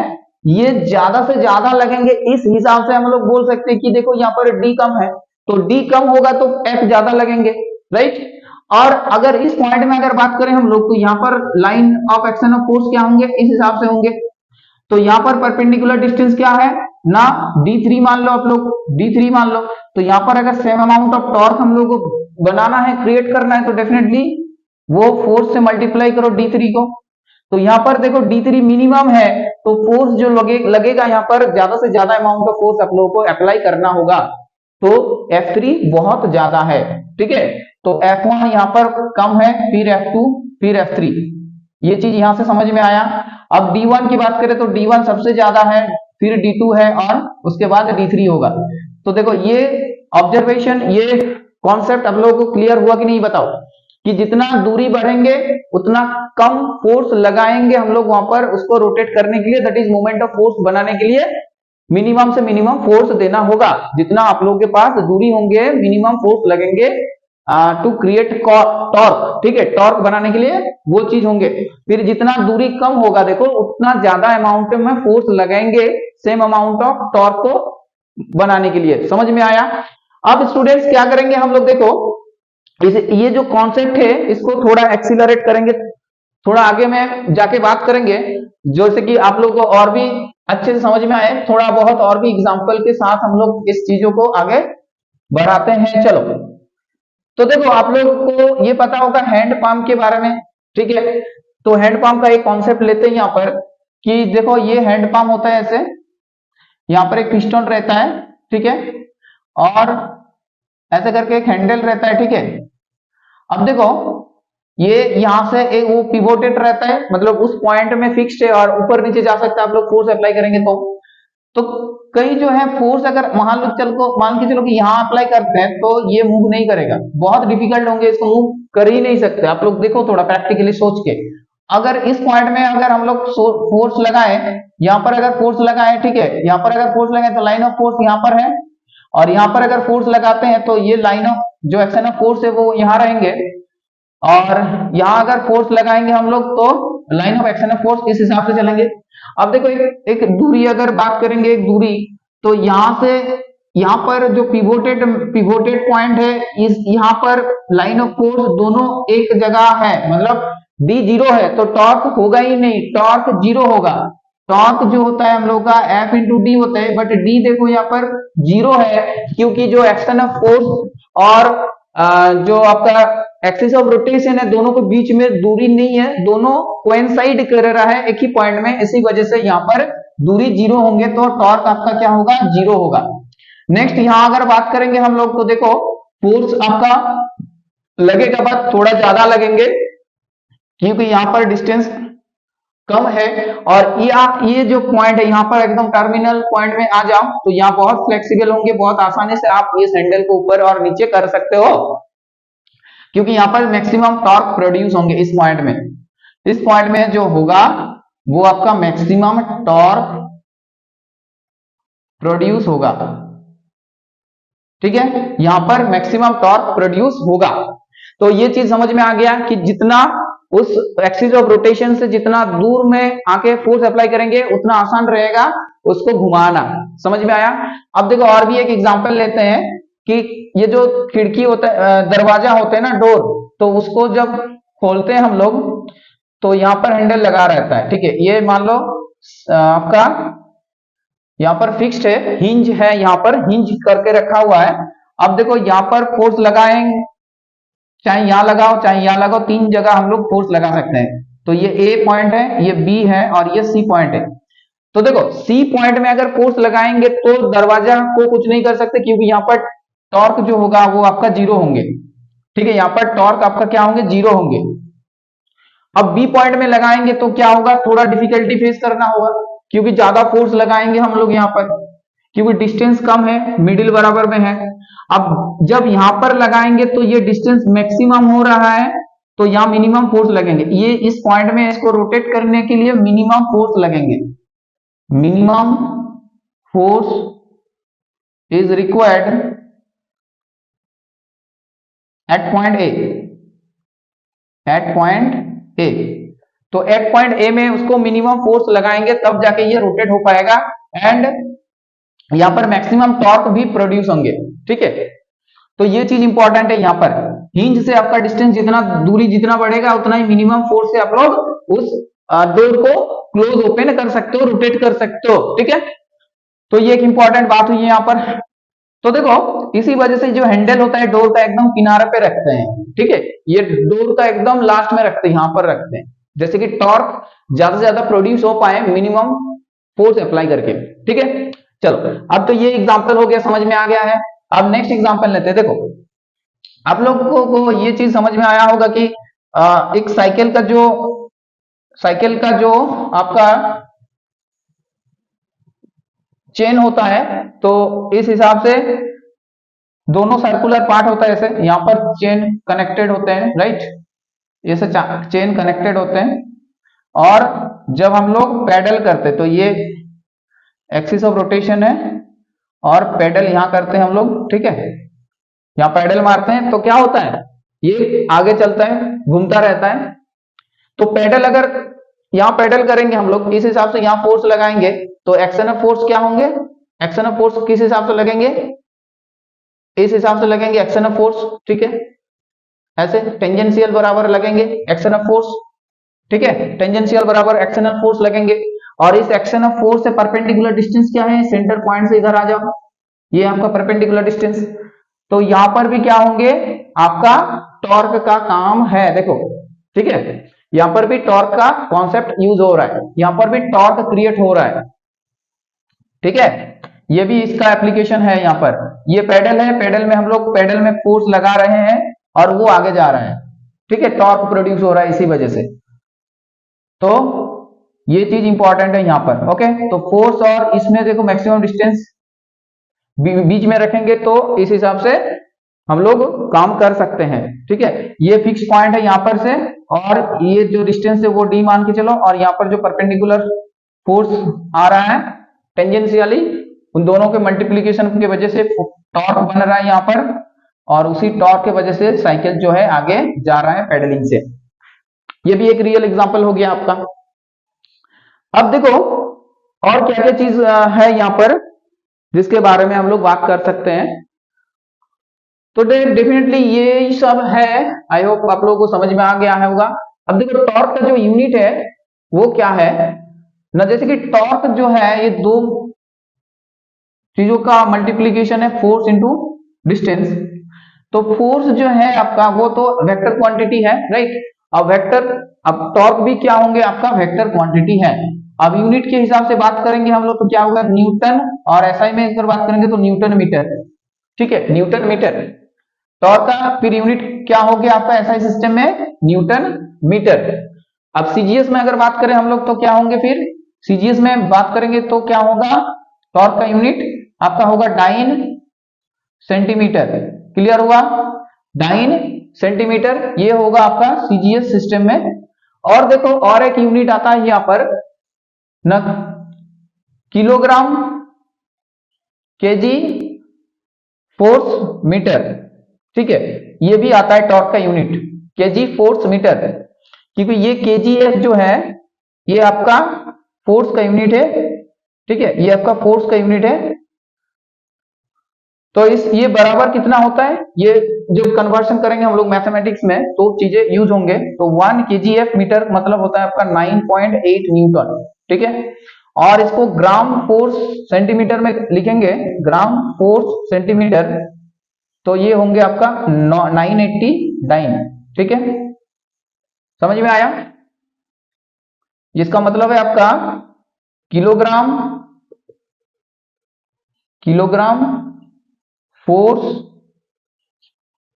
ये ज्यादा से ज्यादा लगेंगे, इस हिसाब से हम लोग बोल सकते हैं कि देखो यहाँ पर D कम है, तो D कम होगा तो F ज्यादा लगेंगे, राइट। और अगर इस पॉइंट में अगर बात करें हम लोग तो यहाँ पर line of action of force क्या होंगे, इस हिसाब से होंगे। तो यहाँ पर परपेंडिकुलर डिस्टेंस क्या है ना, D3 मान लो आप लोग, D3 मान लो। तो यहाँ पर अगर सेम अमाउंट ऑफ टॉर्क हम लोग को बनाना है, क्रिएट करना है, तो डेफिनेटली वो फोर्स से मल्टीप्लाई करो D3 को। तो यहाँ पर देखो D3 मिनिमम है, तो फोर्स जो लगेगा यहाँ पर ज्यादा से ज्यादा अमाउंट ऑफ फोर्स आप लोगों को अप्लाई करना होगा, तो F3 बहुत ज्यादा है, ठीक है। तो F1 यहाँ पर कम है, फिर F2 फिर F3, ये चीज यहां से समझ में आया। अब D1 की बात करें तो D1 सबसे ज्यादा है, फिर D2 है और उसके बाद D3 होगा। तो देखो ये ऑब्जर्वेशन, ये कॉन्सेप्ट आप लोगों को क्लियर हुआ कि नहीं, बताओ, कि जितना दूरी बढ़ेंगे उतना कम फोर्स लगाएंगे हम लोग वहां पर उसको रोटेट करने के लिए, that is moment of force बनाने के लिए मिनिमम से मिनिमम फोर्स देना होगा। जितना आप लोगों के पास दूरी होंगे मिनिमम फोर्स लगेंगे टू क्रिएट टॉर्क, ठीक है, टॉर्क बनाने के लिए वो चीज होंगे। फिर जितना दूरी कम होगा देखो उतना ज्यादा अमाउंट में फोर्स लगाएंगे सेम अमाउंट ऑफ टॉर्क को बनाने के लिए, समझ में आया। अब स्टूडेंट्स क्या करेंगे हम लोग, देखो ये जो कॉन्सेप्ट है इसको थोड़ा एक्सीलरेट करेंगे, थोड़ा आगे में जाके बात करेंगे, जैसे कि आप लोग को और भी अच्छे से समझ में आए, थोड़ा बहुत और भी एग्जांपल के साथ हम लोग इस चीजों को आगे बढ़ाते हैं। चलो तो देखो आप लोगों को ये पता होगा हैंड पंप के बारे में, ठीक है। तो हैंड पंप का एक कॉन्सेप्ट लेते हैं यहाँ पर, कि देखो ये हैंड पंप होता है ऐसे, यहाँ पर एक पिस्टन रहता है, ठीक है, और ऐसे करके एक हैंडल रहता है, ठीक है। अब देखो ये यहां से एक वो पिवोटेड रहता है, मतलब उस पॉइंट में फिक्स्ड है और ऊपर नीचे जा सकता है, आप लोग फोर्स अप्लाई करेंगे तो कई जो है फोर्स अगर मान के चलो कि यहाँ अप्लाई करते हैं तो ये मूव नहीं करेगा, बहुत डिफिकल्ट होंगे, इसको मूव कर ही नहीं सकते। आप लोग देखो थोड़ा प्रैक्टिकली सोच के, अगर इस पॉइंट में अगर हम लोग फोर्स लगाए, यहाँ पर अगर फोर्स लगाए, ठीक है, यहाँ पर अगर फोर्स लगाए तो लाइन ऑफ फोर्स यहाँ पर है, और यहाँ पर अगर फोर्स लगाते हैं तो ये लाइन ऑफ जो एक्शन ऑफ फोर्स है वो यहाँ रहेंगे, और यहाँ अगर फोर्स लगाएंगे हम लोग तो line of action of force इस हिसाब से चलेंगे। अब देखो एक दूरी अगर बात करेंगे, एक दूरी, तो यहाँ से यहाँ पर जो पिवोटेड पॉइंट है, इस यहाँ पर लाइन ऑफ फोर्स दोनों एक जगह है, मतलब D 0 है तो टॉर्क होगा ही नहीं, टॉर्क 0 होगा। टॉर्क जो होता है हम लोग का F इंटू डी होता है, बट D देखो यहाँ पर 0 है, क्योंकि जो एक्शन ऑफ फोर्स और जो आपका एक्सिस ऑफ रोटेशन है दोनों के बीच में दूरी नहीं है, दोनों कोइंसाइड कर रहा है एक ही पॉइंट में, इसी वजह से यहाँ पर दूरी 0 होंगे तो टॉर्क आपका क्या होगा, 0 होगा। नेक्स्ट यहाँ अगर बात करेंगे हम लोग तो देखो फोर्स आपका लगेगा, बस थोड़ा ज्यादा लगेंगे, क्योंकि यहाँ पर डिस्टेंस कम है, और ये जो पॉइंट है यहाँ पर एकदम टर्मिनल पॉइंट में आ जाओ तो यहाँ बहुत फ्लेक्सिबल होंगे, बहुत आसानी से आप इस हैंडल को ऊपर और नीचे कर सकते हो, क्योंकि यहाँ पर मैक्सिमम टॉर्क प्रोड्यूस होंगे इस पॉइंट में। इस पॉइंट में जो होगा वो आपका मैक्सिमम टॉर्क प्रोड्यूस होगा, ठीक है, यहां पर मैक्सिमम टॉर्क प्रोड्यूस होगा। तो ये चीज समझ में आ गया कि जितना उस एक्सिस ऑफ रोटेशन से जितना दूर में आके फोर्स अप्लाई करेंगे उतना आसान रहेगा उसको घुमाना। समझ में आया? अब देखो और भी एक एग्जांपल लेते हैं कि ये जो खिड़की होता है, दरवाजा होता है ना, डोर, तो उसको जब खोलते हैं हम लोग तो यहाँ पर हैंडल लगा रहता है, ठीक है। ये मान लो आपका यहाँ पर फिक्स्ड है, हिंज है, यहाँ पर हिंज करके रखा हुआ है। अब देखो यहाँ पर फोर्स लगाएंगे, चाहे यहां लगाओ चाहे यहां लगाओ, तीन जगह हम लोग फोर्स लगा सकते हैं। तो ये ए पॉइंट है, ये बी है और ये सी पॉइंट है। तो देखो सी पॉइंट में अगर फोर्स लगाएंगे तो दरवाजा को कुछ नहीं कर सकते, क्योंकि यहाँ पर टॉर्क जो होगा वो आपका जीरो होंगे, ठीक है, यहाँ पर टॉर्क आपका क्या होंगे, जीरो होंगे। अब बी पॉइंट में लगाएंगे तो क्या होगा, थोड़ा डिफिकल्टी फेस करना होगा, क्योंकि ज्यादा फोर्स लगाएंगे हम लोग यहाँ पर, क्योंकि डिस्टेंस कम है, मिडिल बराबर में है। अब जब यहां पर लगाएंगे तो ये डिस्टेंस मैक्सिमम हो रहा है, तो यहां मिनिमम फोर्स लगेंगे। ये इस पॉइंट में इसको रोटेट करने के लिए मिनिमम फोर्स लगेंगे। Minimum force is required at point A, at point A. तो एट पॉइंट ए में उसको मिनिमम फोर्स लगाएंगे तब जाके ये रोटेट हो पाएगा, एंड यहां पर मैक्सिमम टॉर्क भी प्रोड्यूस होंगे, ठीक है। तो ये चीज इंपॉर्टेंट है, यहाँ पर हिंज से आपका डिस्टेंस जितना दूरी जितना बढ़ेगा उतना ही मिनिमम फोर्स से आप लोग उस डोर को क्लोज ओपन कर सकते हो, रोटेट कर सकते हो, ठीक है। तो ये एक इंपॉर्टेंट बात हुई है यहाँ पर। तो देखो इसी वजह से जो हैंडल होता है डोर का एकदम किनारे पे रखते हैं, ठीक है, ये डोर का एकदम लास्ट में रखते हैं, यहाँ पर रखते हैं, जैसे कि टॉर्क ज्यादा से ज्यादा प्रोड्यूस हो पाए मिनिमम फोर्स अप्लाई करके, ठीक है। चलो अब तो ये एग्जांपल हो गया, समझ में आ गया है। अब नेक्स्ट एग्जांपल लेते हैं। देखो आप लोगों को ये चीज समझ में आया होगा कि एक साइकिल का जो आपका चेन होता है, तो इस हिसाब से दोनों सर्कुलर पार्ट होता है, ऐसे यहाँ पर चेन कनेक्टेड होते हैं, राइट, ऐसे चेन कनेक्टेड होते हैं। और जब हम लोग पैडल करते तो ये एक्सिस ऑफ रोटेशन है, और पेडल यहां करते हैं हम लोग, ठीक है, यहां पेडल मारते हैं तो क्या होता है, ये आगे चलता है, घूमता रहता है। तो पेडल अगर यहां पेडल करेंगे हम लोग इस हिसाब से, यहां फोर्स लगाएंगे तो एक्शन ऑफ फोर्स क्या होंगे, एक्शन ऑफ फोर्स किस हिसाब से लगेंगे, इस हिसाब से लगेंगे एक्शन ऑफ फोर्स, ठीक है, ऐसे टेंजेंशियल बराबर लगेंगे एक्शन ऑफ फोर्स, ठीक है, टेंजेंशियल बराबर एक्शन ऑफ फोर्स लगेंगे। और इस एक्शन ऑफ फोर्स से परपेंडिकुलर डिस्टेंस क्या है, सेंटर पॉइंट से इधर आ जाओ, ये आपका परपेंडिकुलर डिस्टेंस। तो यहां पर भी क्या होंगे, आपका टॉर्क का काम है, देखो, ठीक है, यहां पर भी टॉर्क का कॉन्सेप्ट यूज हो रहा है, यहां पर भी टॉर्क क्रिएट हो रहा है, ठीक है, ये भी इसका एप्लीकेशन है। यहाँ पर ये पेडल है, पेडल में हम लोग पेडल में फोर्स लगा रहे हैं और वो आगे जा रहा है, ठीक है, टॉर्क प्रोड्यूस हो रहा है इसी वजह से। तो ये चीज इंपॉर्टेंट है यहाँ पर, ओके। तो फोर्स और इसमें देखो मैक्सिमम डिस्टेंस बीच में रखेंगे तो इस हिसाब से हम लोग काम कर सकते हैं, ठीक है। ये फिक्स पॉइंट है यहाँ पर से, और ये जो डिस्टेंस है वो डी मान के चलो, और यहाँ पर जो परपेंडिकुलर फोर्स आ रहा है टेंजेंशियली, उन दोनों के मल्टीप्लीकेशन की वजह से टॉर्क बन रहा है यहाँ पर, और उसी टॉर्क की वजह से साइकिल जो है आगे जा रहा है पेडलिंग से। ये भी एक रियल एग्जांपल हो गया आपका। अब देखो और क्या क्या चीज है यहाँ पर जिसके बारे में हम लोग बात कर सकते हैं। तो डेफिनेटली ये सब है, आई होप आप लोगों को समझ में आ गया है होगा। अब देखो टॉर्क का जो यूनिट है वो क्या है ना, जैसे कि टॉर्क जो है ये दो चीजों का मल्टीप्लीकेशन है, फोर्स इंटू डिस्टेंस। तो फोर्स जो है आपका वो तो वेक्टर क्वांटिटी है, राइट। अब टॉर्क भी क्या होंगे, आपका वेक्टर क्वांटिटी है। अब यूनिट के हिसाब से बात करेंगे हम लोग तो क्या होगा, न्यूटन, और एसआई में अगर बात करेंगे तो न्यूटन मीटर, ठीक है, न्यूटन मीटर। टॉर्क का फिर यूनिट क्या हो गया आपका एसआई सिस्टम में, न्यूटन मीटर। अब सीजीएस में अगर बात करें हम लोग तो क्या होंगे, फिर सीजीएस में बात करेंगे तो क्या होगा, टॉर्क का यूनिट आपका होगा डाइन सेंटीमीटर। क्लियर हुआ, डाइन सेंटीमीटर ये होगा आपका सीजीएस सिस्टम में। और देखो और एक यूनिट आता है यहां पर न, किलोग्राम केजी फोर्स मीटर। ठीक है, ये भी आता है टॉर्क का यूनिट केजी फोर्स मीटर, क्योंकि ये केजीएफ जो है ये आपका फोर्स का यूनिट है। ठीक है, ये आपका फोर्स का यूनिट है। तो इस ये बराबर कितना होता है, ये जो कन्वर्शन करेंगे हम लोग मैथमेटिक्स में तो चीजें यूज होंगे। तो 1 केजीएफ मीटर मतलब होता है आपका 9.8 न्यूटन। ठीक है, और इसको ग्राम फोर्स सेंटीमीटर में लिखेंगे, ग्राम फोर्स सेंटीमीटर, तो ये होंगे आपका 989। ठीक है, समझ में आया, जिसका मतलब है आपका किलोग्राम फोर्स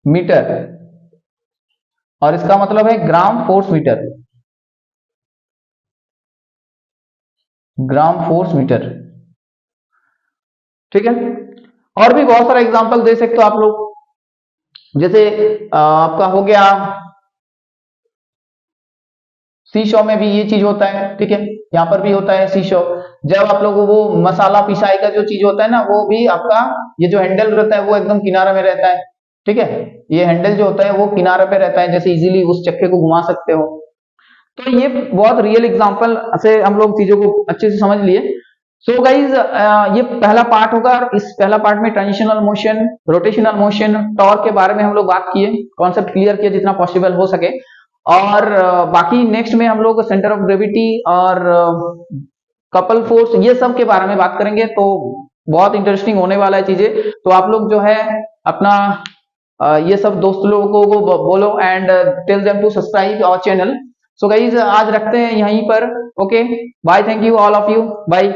मीटर, और इसका मतलब है gram force metre, gram force metre. ठीक है, और भी बहुत सारा एग्जांपल दे सकते हो आप लोग, जैसे आपका हो गया सीशो में भी ये चीज होता है। ठीक है, यहाँ पर भी होता है सीशो, जब आप लोग वो मसाला पिसाई का जो चीज होता है ना, वो भी आपका ये जो हैंडल रहता है वो एकदम किनारे में रहता है। ठीक है, ये हैंडल जो होता है वो किनारे पे रहता है, जैसे इजीली उस चक्के को घुमा सकते हो। तो ये बहुत रियल एग्जांपल से हम लोग चीजों को अच्छे से समझ लिए। सो गाइज ये पहला पार्ट होगा, और इस पहला पार्ट में transitional motion, rotational motion, torque के बारे में हम लोग बात किए, कॉन्सेप्ट क्लियर किया जितना पॉसिबल हो सके। और बाकी नेक्स्ट में हम लोग सेंटर ऑफ ग्रेविटी और कपल फोर्स ये सब के बारे में बात करेंगे। तो बहुत इंटरेस्टिंग होने वाला है चीजें। तो आप लोग जो है अपना ये सब दोस्त लोगों को बोलो and tell them to subscribe our channel. So guys आज रखते हैं यहीं पर। Okay, bye, thank you all of you, bye.